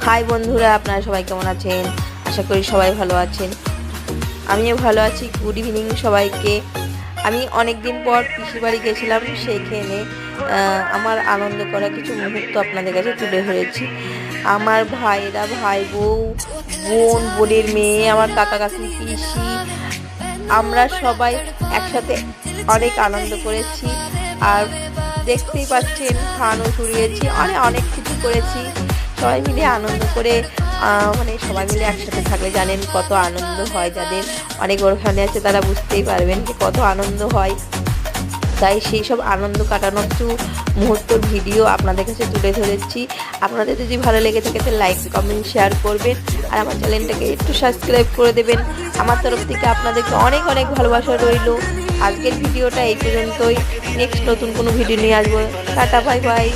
High বন্ধুরা, আপনারা সবাই কেমন আছেন? আশা করি সবাই ভালো আছেন। আমিও ভালো আছি। গুড ইভিনিং সবাইকে। আমি অনেক দিন পর পিসির বাড়ি গেছিলাম, সেইখানে আমার আনন্দ করা কিছু মুহূর্ত আপনাদের কাছে তুলে ধরেছি। আমার ভাইয়েরা, ভাই বউ, বোন, বোনের মেয়ে, আমার কাকা কাকি, পিসি, আমরা সবাই একসাথে অনেক আনন্দ করেছি। আর দেখতেই পাচ্ছেন, ফানও উড়িয়েছি, অনেক কিছু করেছি। সবাই মিলে আনন্দ করে মানে সবাই মিলে একসাথে থাকলে জানেন কত আনন্দ হয়। যাদের অনেক বড় ফ্যামিলি আছে তারা বুঝতেই পারবেন যে কত আনন্দ হয়। তাই সেই সব আনন্দ কাটানোর একটু মুহূর্তর ভিডিও আপনাদের কাছে তুলে ধরেছি। আপনাদের যদি ভালো লেগে থাকে তো লাইক, কমেন্ট, শেয়ার করবেন। আর আমার চ্যানেলটাকে একটু সাবস্ক্রাইব করে দেবেন। আমার তরফ থেকে আপনাদেরকে অনেক অনেক ভালোবাসা রইল। আজকের ভিডিওটা এই পর্যন্তই। নেক্সট নতুন কোনো ভিডিও নিয়ে আসবো। Tata, bye bye.